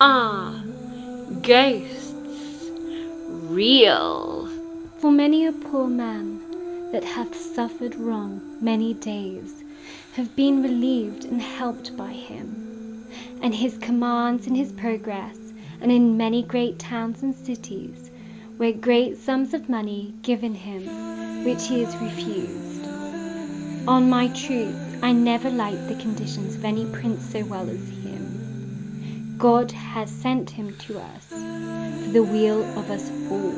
Are ghosts real? For many a poor man that hath suffered wrong many days have been relieved and helped by him, and his commands and his progress, and in many great towns and cities, where great sums of money given him, which he has refused. On my truth, I never liked the conditions of any prince so well as him. God has sent him to us for the weal of us all.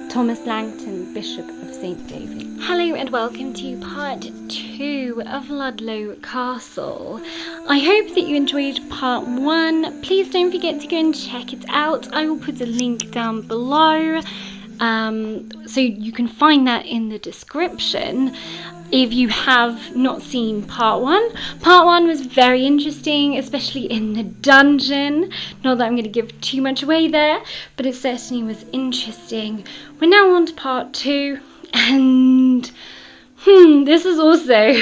Thomas Langton, Bishop of St. David. Hello and welcome to part 2 of Ludlow Castle. I hope that you enjoyed part 1. Please don't forget to go and check it out. I will put the link down below, so you can find that in the description. If you have not seen part 1, part 1 was very interesting, especially in the dungeon. Not that I'm going to give too much away there, but it certainly was interesting. We're now on to part 2, and this is also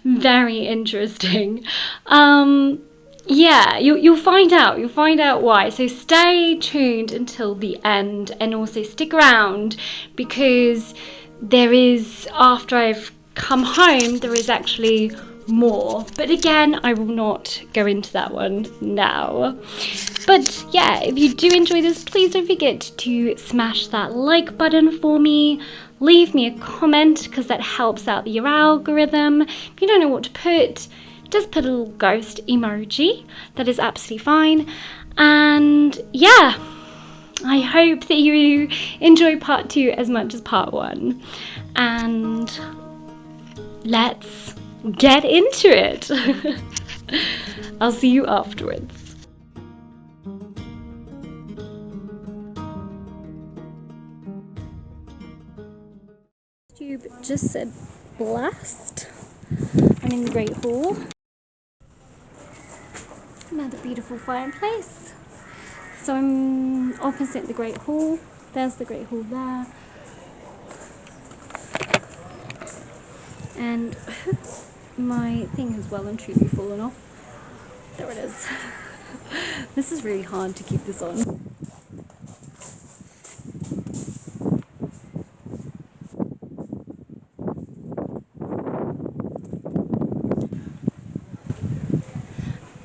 very interesting. Yeah, you'll find out. You'll find out why. So stay tuned until the end, and also stick around because there is, after I've come home, there is actually more. But again, I will not go into that one now. But yeah, if you do enjoy this, please don't forget to smash that like button for me. Leave me a comment because that helps out your algorithm. If you don't know what to put, just put a little ghost emoji. That is absolutely fine. And yeah, I hope that you enjoy part 2 as much as part 1. And let's get into it. I'll see you afterwards. YouTube just said blast. I'm in the Great Hall. Another beautiful fireplace. So I'm opposite the Great Hall. There's the Great Hall there. And my thing has well and truly fallen off. There it is. This is really hard to keep this on.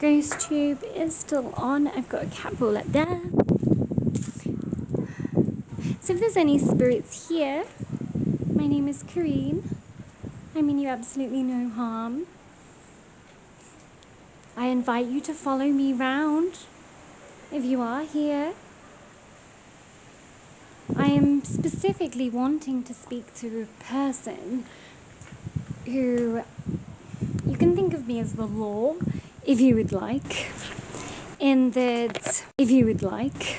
Ghost tube is still on. I've got a cat bullet there. So if there's any spirits here, my name is Corinne. I mean you absolutely no harm. I invite you to follow me round if you are here. I am specifically wanting to speak to a person who, you can think of me as the law if you would like, in that, if you would like,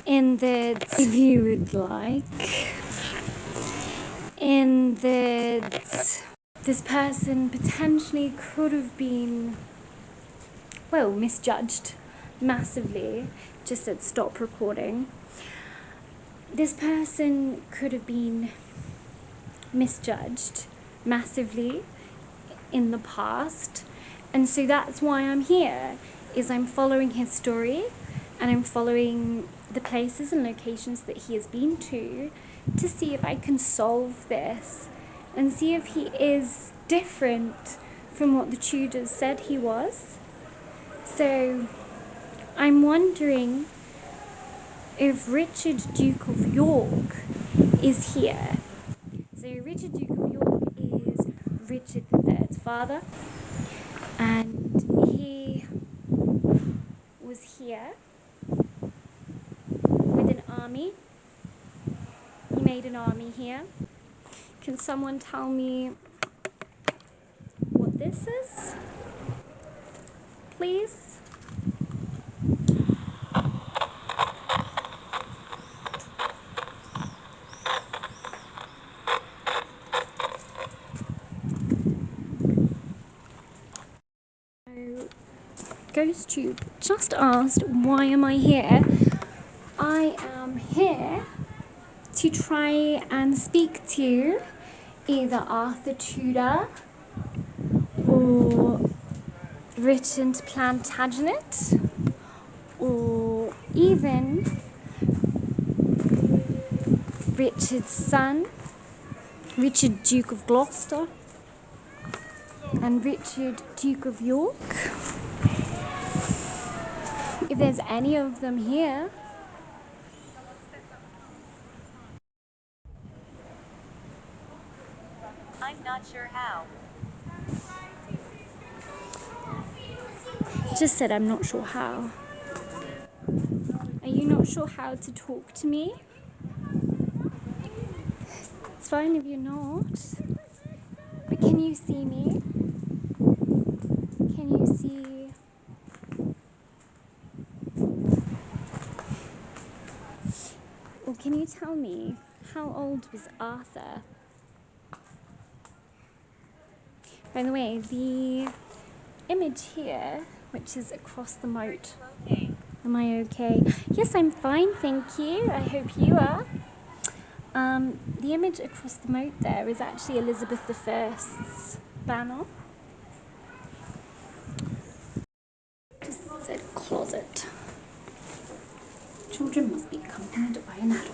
in that, if you would like, in that this person potentially could have been, well, misjudged massively. Just said stop recording. This person could have been misjudged massively in the past, and so that's why I'm here, is I'm following his story and I'm following the places and locations that he has been to see if I can solve this and see if he is different from what the Tudors said he was. So I'm wondering if Richard, Duke of York, is here. So Richard, Duke of York is Richard III's father, and he was here with an army. He made an army here. Can someone tell me what this is, please? GhostTube just asked, why am I here? I am here to try and speak to either Arthur Tudor or Richard Plantagenet or even Richard's son, Richard Duke of Gloucester, and Richard Duke of York. If there's any of them here. I'm not sure how. Just said I'm not sure how. Are you not sure how to talk to me? It's fine if you're not. But can you see me? Can you see? Or can you tell me, how old was Arthur? By the way, the image here, which is across the moat. Okay. Am I okay? Yes, I'm fine, thank you. I hope you are. The image across the moat there is actually Elizabeth I's banner. Just said closet. Children must be accompanied by an adult.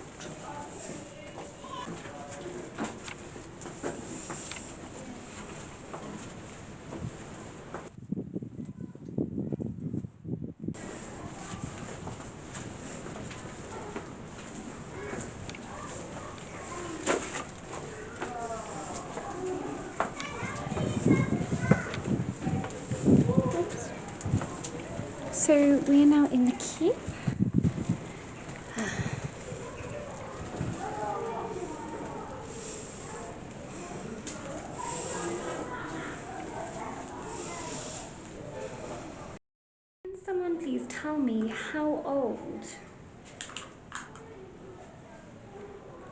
Oops. So we are now in the keep. Can someone please tell me how old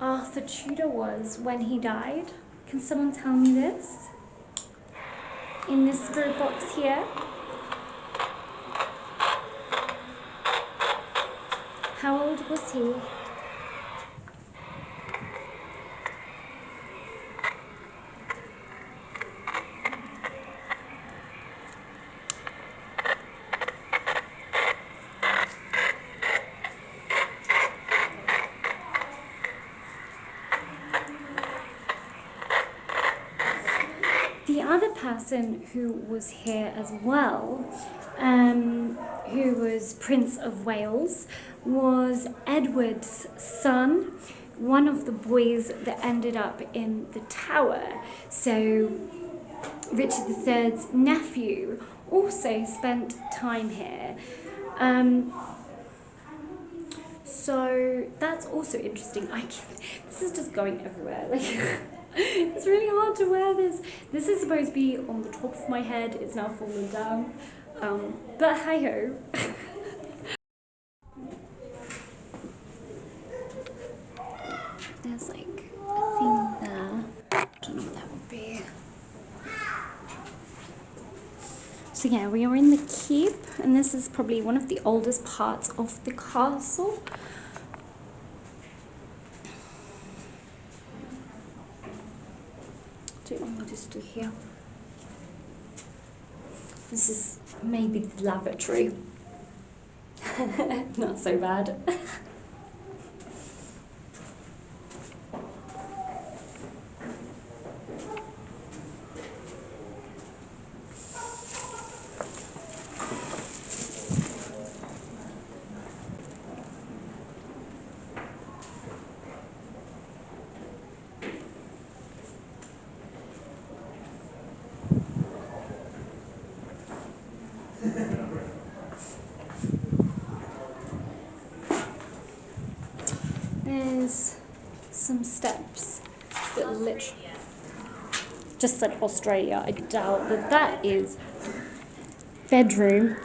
Arthur Tudor was when he died? Can someone tell me this? In this spirit box here. How old was he? The other person who was here as well, who was Prince of Wales, was Edward's son, one of the boys that ended up in the tower. So Richard III's nephew also spent time here. So that's also interesting. This is just going everywhere. Like, it's really hard to wear this. This is supposed to be on the top of my head. It's now fallen down. But hi ho. There's like a thing there. I don't know what that would be. So yeah, we are in the keep, and this is probably one of the oldest parts of the castle. Don't know what is to here. This is maybe the lavatory. Not so bad. There's some steps that literally just said Australia. I doubt that that is bedroom.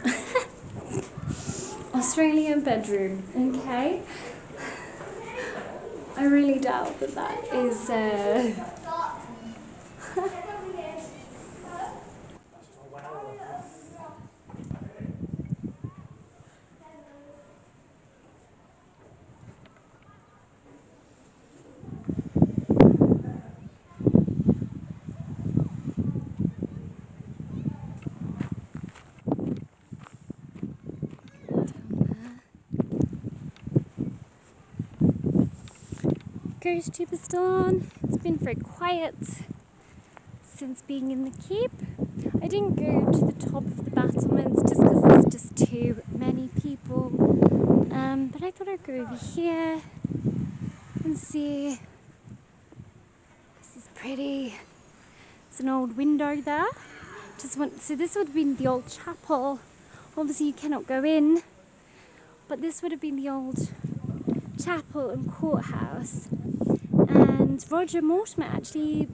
Australian bedroom, okay? I really doubt that that is ghost tube is still on. It's been very quiet since being in the keep. I didn't go to the top of the battlements just because there's just too many people. But I thought I'd go over here and see. This is pretty. It's an old window there. So this would have been the old chapel. Obviously you cannot go in, but this would have been the old chapel and courthouse. And Roger Mortimer actually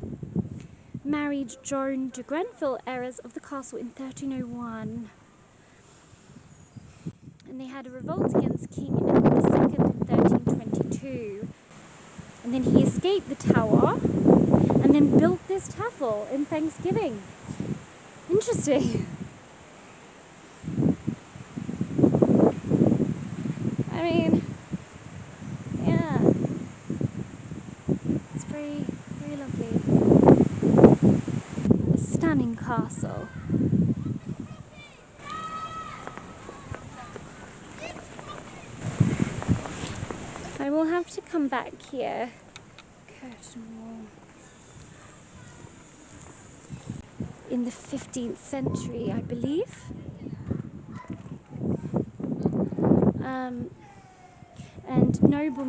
married Joan de Grenville, heiress of the castle, in 1301. And they had a revolt against King Edward II in 1322. And then he escaped the tower and then built this chapel in Thanksgiving. Interesting. I mean, yeah, it's very, very lovely. A stunning castle. I will have to come back here. Curtain wall. In the 15th century, I believe. And noble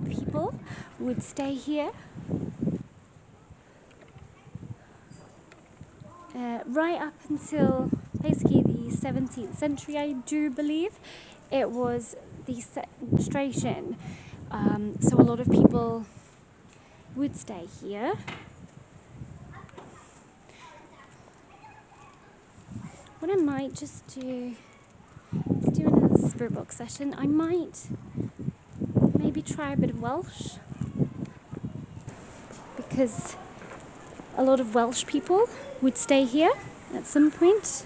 people would stay here. Right up until basically the 17th century, I do believe, it was the sequestration. So a lot of people would stay here. What I might just do, let's do another spirit box session. I might maybe try a bit of Welsh, because a lot of Welsh people would stay here at some point,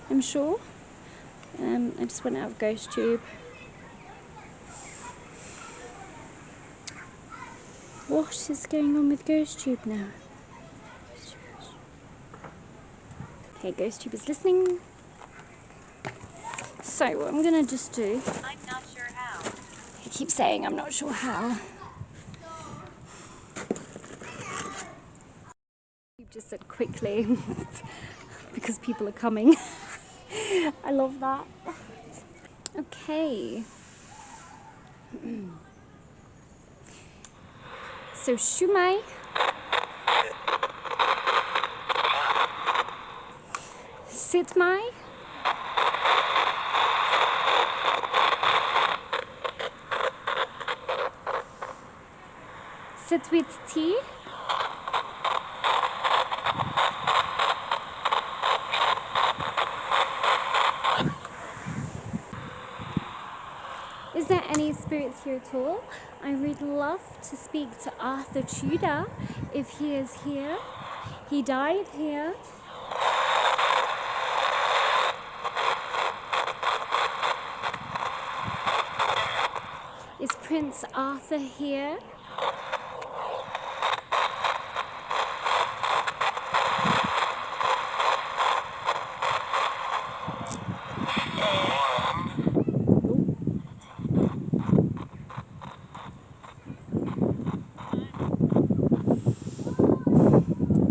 I'm sure. I just went out of Ghost Tube. What is going on with Ghost Tube now? Okay, Ghost Tube is listening. So what I'm gonna just do, I'm not sure how. I keep saying I'm not sure how. You just said quickly because people are coming. I love that. Okay. So Shumai. Sitmai. Sit with tea. Is there any spirits here at all? I would love to speak to Arthur Tudor if he is here. He died here. Is Prince Arthur here?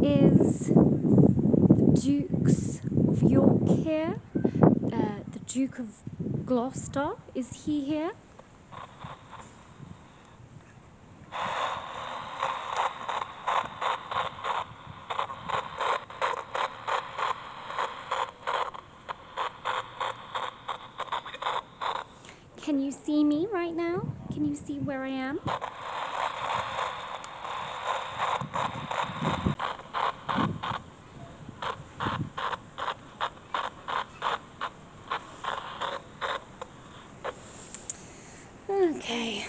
Is the Dukes of York here? The Duke of Gloucester, is he here? Can you see me right now? Can you see where I am? Okay.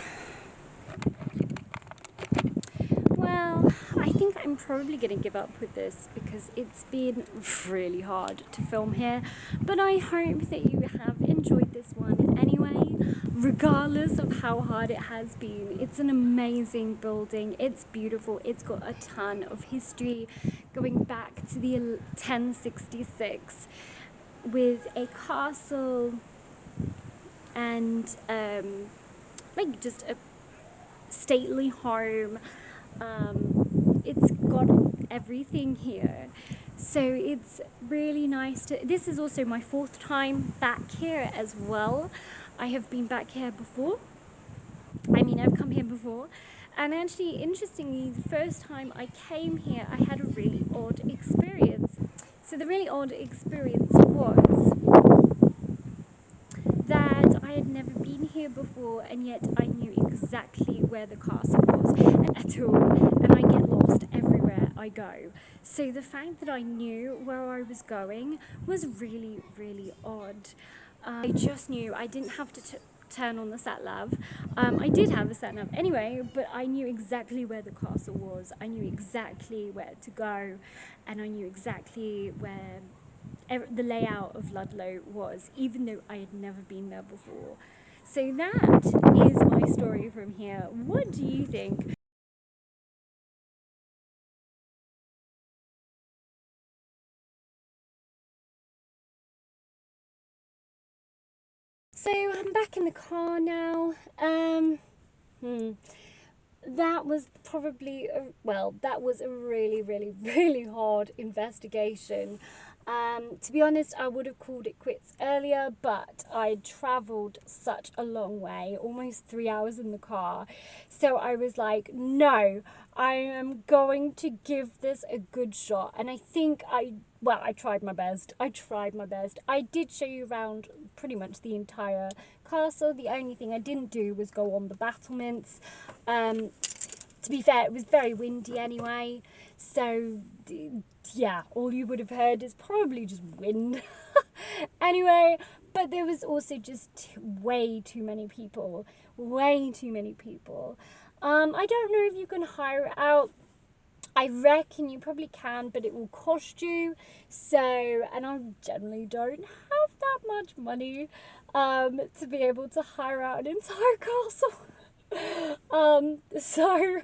Well, I think I'm probably going to give up with this because it's been really hard to film here. But I hope that you have enjoyed this one anyway, regardless of how hard it has been. It's an amazing building. It's beautiful. It's got a ton of history going back to the 1066 with a castle and like just a stately home. It's got everything here, so it's really nice to. This is also my 4th time back here as well. I have been back here before. I mean, I've come here before, and actually, interestingly, the first time I came here, I had a really odd experience. So the really odd experience was that I had never been here before, and yet I knew exactly where the castle was at all, and I get lost everywhere I go. So the fact that I knew where I was going was really, really odd. I just knew I didn't have to turn on the sat nav. I did have a sat nav anyway, but I knew exactly where the castle was. I knew exactly where to go, and I knew exactly where the layout of Ludlow was, even though I had never been there before. So that is my story from here. What do you think? So I'm back in the car now. That was probably that was a really, really, really hard investigation. To be honest, I would have called it quits earlier, but I travelled such a long way, almost 3 hours in the car. So I was like, no, I am going to give this a good shot. And I think I tried my best. I did show you around pretty much the entire castle. The only thing I didn't do was go on the battlements. To be fair, it was very windy anyway, so yeah, all you would have heard is probably just wind. Anyway, but there was also just way too many people. I don't know if you can hire it out. I reckon you probably can, but it will cost you. So, and I generally don't have that much money to be able to hire out an entire castle. So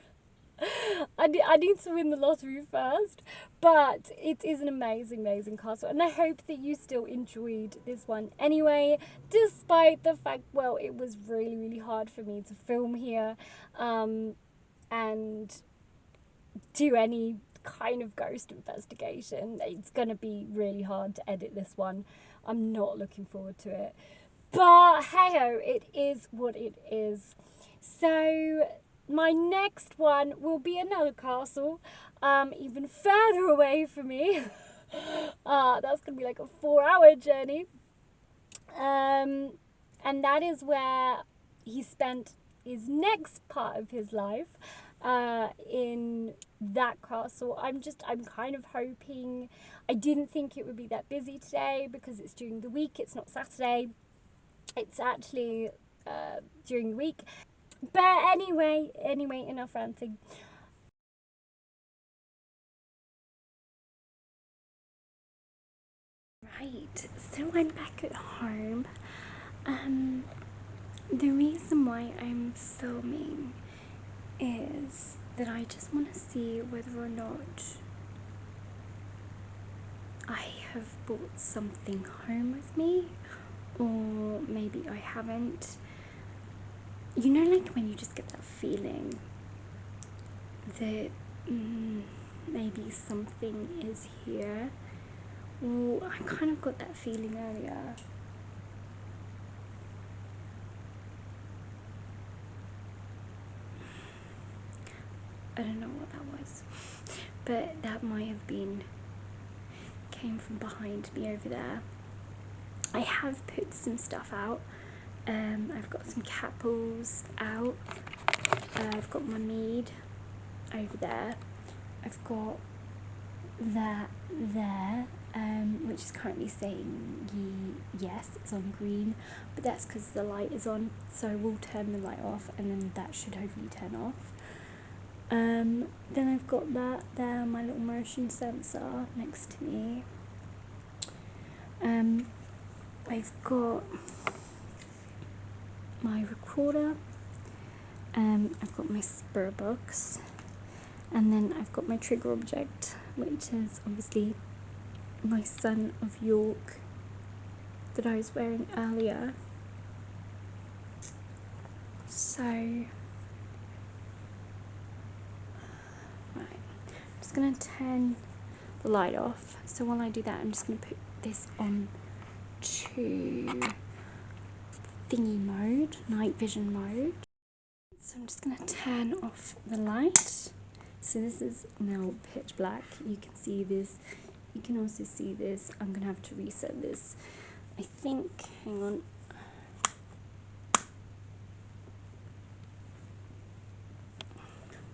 I need to win the lottery first, but it is an amazing, amazing castle, and I hope that you still enjoyed this one anyway, despite the fact, well, it was really, really hard for me to film here, and do any kind of ghost investigation. It's gonna be really hard to edit this one. I'm not looking forward to it, but hey ho, it is what it is. So my next one will be another castle, even further away from me. That's gonna be like a 4-hour journey, and that is where he spent his next part of his life, in that castle. I'm kind of hoping. I didn't think it would be that busy today because it's during the week. It's not Saturday. It's actually during the week. But anyway, enough ranting. Right, so I'm back at home. The reason why I'm filming is that I just want to see whether or not I have brought something home with me, or maybe I haven't. You know, like when you just get that feeling that maybe something is here. Well, I kind of got that feeling earlier. I don't know what that was, but that might have came from behind me over there. I have put some stuff out. I've got some capsules out. I've got my mead over there. I've got that there, which is currently saying yes, it's on green, but that's because the light is on, so we'll turn the light off and then that should hopefully turn off. Then I've got that there, my little motion sensor next to me. I've got my recorder, I've got my spur box, and then I've got my trigger object, which is obviously my Son of York that I was wearing earlier. So going to turn the light off. So while I do that, I'm just going to put this on to thingy mode, night vision mode. So I'm just going to turn off the light. So this is now pitch black. You can see this. You can also see this. I'm going to have to reset this. I think, hang on.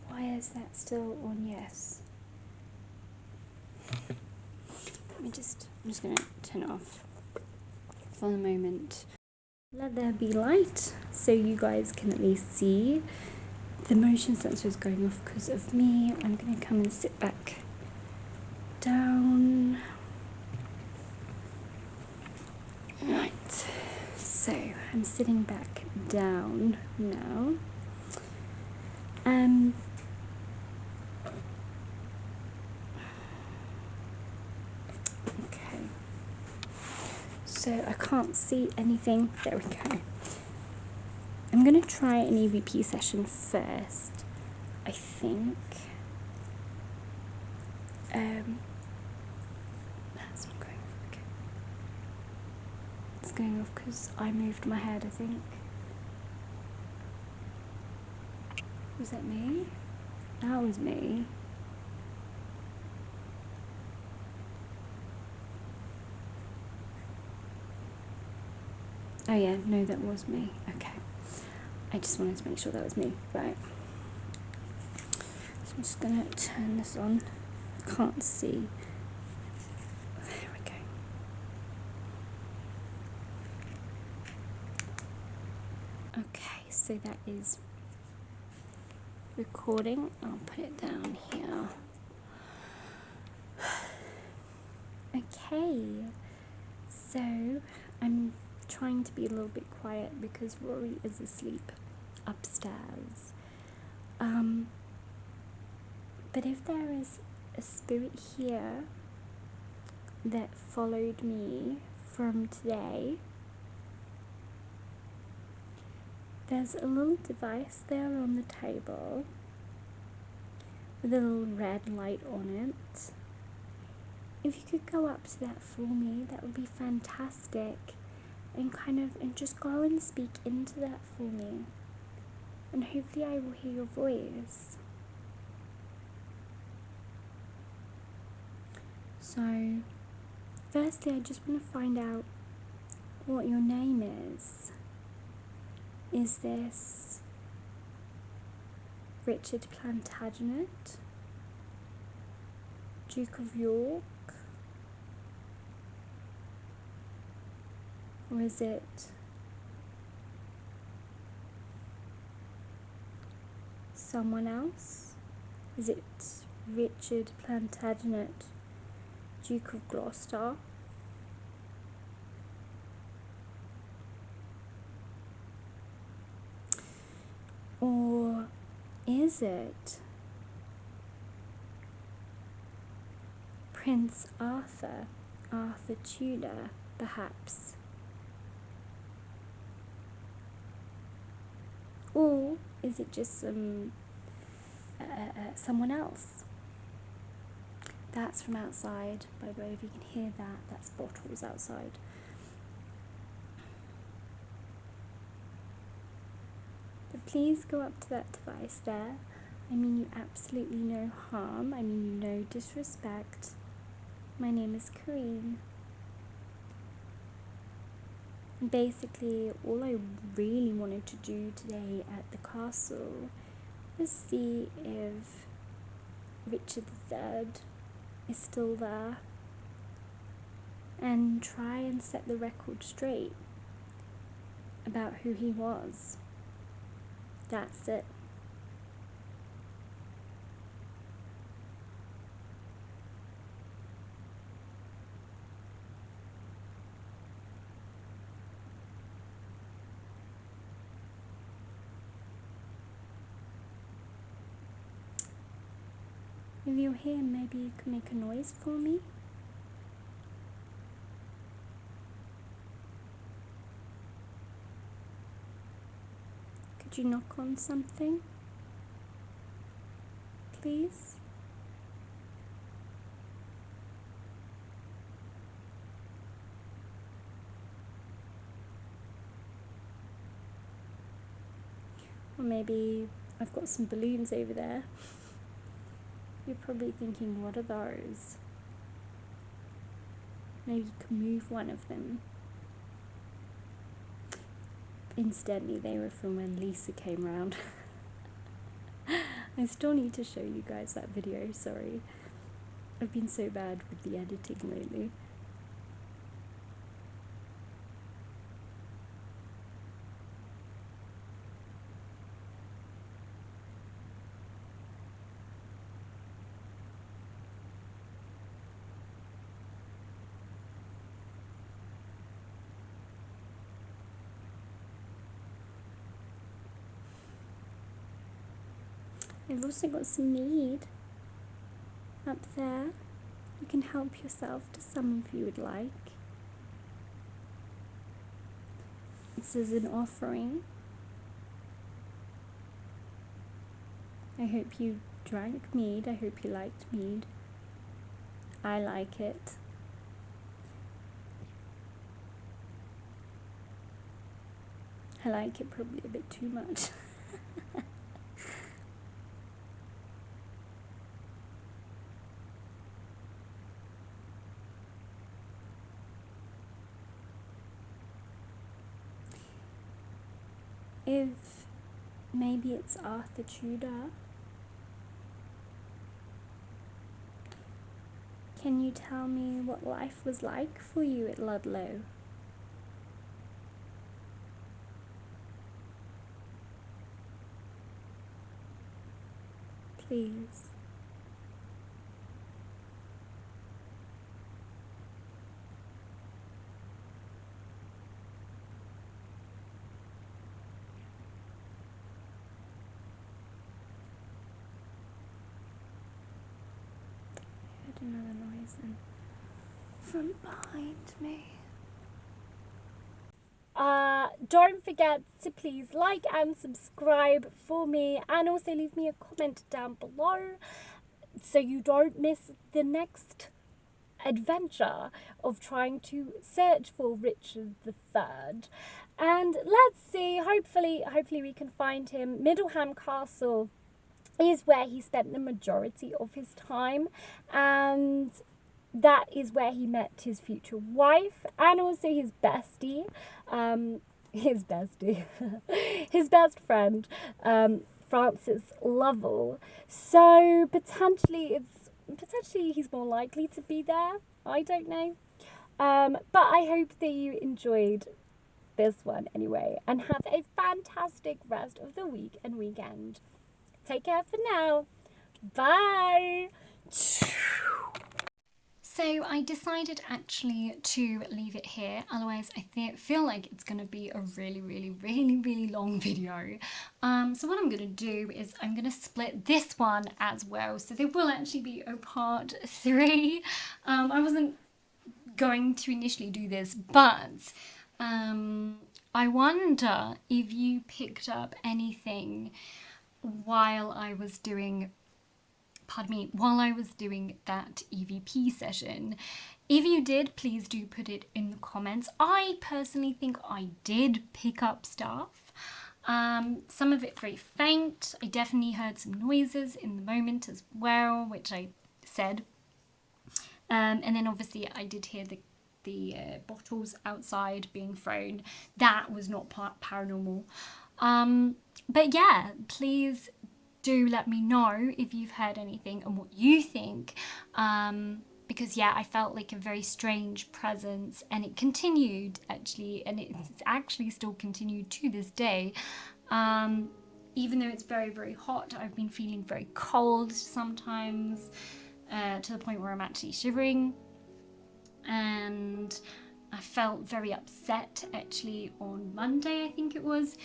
Why is that still on yes? I'm just going to turn it off for the moment. Let there be light so you guys can at least see. The motion sensor is going off because of me. I'm going to come and sit back down. Right, so I'm sitting back down now. Okay, so I can't see anything. There we go. I'm going to try an EVP session first, I think. That's not going off. Okay. It's going off because I moved my head, I think. Was that me? That was me. Oh yeah, no, that was me. Okay. I just wanted to make sure that was me. Right. So I'm just going to turn this on. I can't see. There we go. Okay, so that is recording. I'll put it down here. Okay, so I'm trying to be a little bit quiet because Rory is asleep upstairs. But if there is a spirit here that followed me from today, there's a little device there on the table with a little red light on it. If you could go up to that for me, that would be fantastic. And just go and speak into that for me. And hopefully I will hear your voice. So, firstly, I just want to find out what your name is. Is this Richard Plantagenet, Duke of York? Or is it someone else? Is it Richard Plantagenet, Duke of Gloucester? Or is it Prince Arthur, Arthur Tudor, perhaps? Or is it just someone else? That's from outside, by the way, if you can hear that, that's bottles outside. But please go up to that device there. I mean you absolutely no harm, I mean you no disrespect. My name is Corinne. And basically, all I really wanted to do today at the castle was see if Richard III is still there and try and set the record straight about who he was. That's it. If you're here, maybe you can make a noise for me. Could you knock on something, please? Or maybe I've got some balloons over there. You're probably thinking, what are those? Maybe you can move one of them. Incidentally, they were from when Lisa came round. I still need to show you guys that video, sorry. I've been so bad with the editing lately. I've also got some mead up there. You can help yourself to some if you would like. This is an offering. I hope you drank mead. I hope you liked mead. I like it. I like it probably a bit too much. If maybe it's Arthur Tudor, can you tell me what life was like for you at Ludlow? Please. I heard another noise then from behind me. Don't forget to please like and subscribe for me, and also leave me a comment down below so you don't miss the next adventure of trying to search for Richard III. And let's see, hopefully we can find him. Middleham Castle is where he spent the majority of his time, and that is where he met his future wife and also his bestie, his best friend, Francis Lovell. So potentially he's more likely to be there. I don't know. But I hope that you enjoyed this one anyway, and have a fantastic rest of the week and weekend. Take care for now. Bye. So I decided actually to leave it here, otherwise I feel like it's going to be a really long video. So what I'm going to do is I'm going to split this one as well, so there will actually be a part 3. I wasn't going to initially do this, but I wonder if you picked up anything while I was doing that EVP session. If you did, please do put it in the comments. I personally think I did pick up stuff. Some of it very faint. I definitely heard some noises in the moment as well, which I said. And then obviously I did hear the bottles outside being thrown. That was not paranormal. But yeah, please do let me know if you've heard anything and what you think, because yeah, I felt like a very strange presence, and it continued actually, and it's actually still continued to this day. Even though it's very hot, I've been feeling very cold sometimes, to the point where I'm actually shivering, and I felt very upset actually on Monday, I think it was,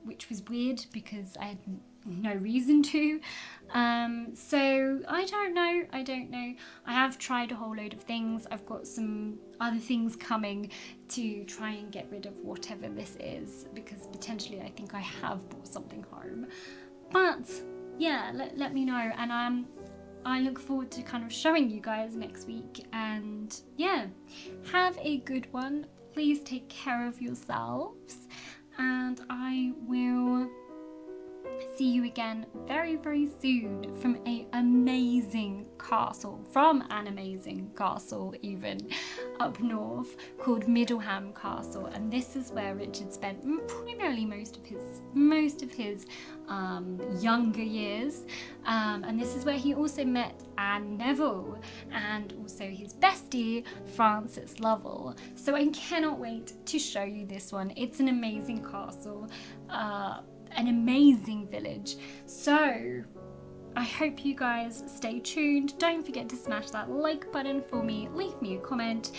which was weird because I had no reason to. So I don't know. I have tried a whole load of things. I've got some other things coming to try and get rid of whatever this is, because potentially I think I have brought something home. But yeah, let me know, and I look forward to kind of showing you guys next week. And yeah, have a good one. Please take care of yourselves, and I will see you again very, very soon from an amazing castle even up north called Middleham Castle, and this is where Richard spent primarily most of his younger years, and this is where he also met Anne Neville and also his bestie Frances Lovell. So I cannot wait to show you this one. It's an amazing castle, an amazing village. So I hope you guys stay tuned. Don't forget to smash that like button for me, leave me a comment,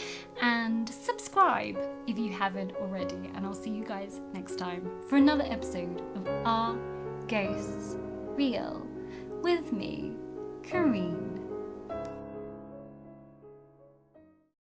and subscribe if you haven't already. And I'll see you guys next time for another episode of Are Ghosts Real? With me, Corinne.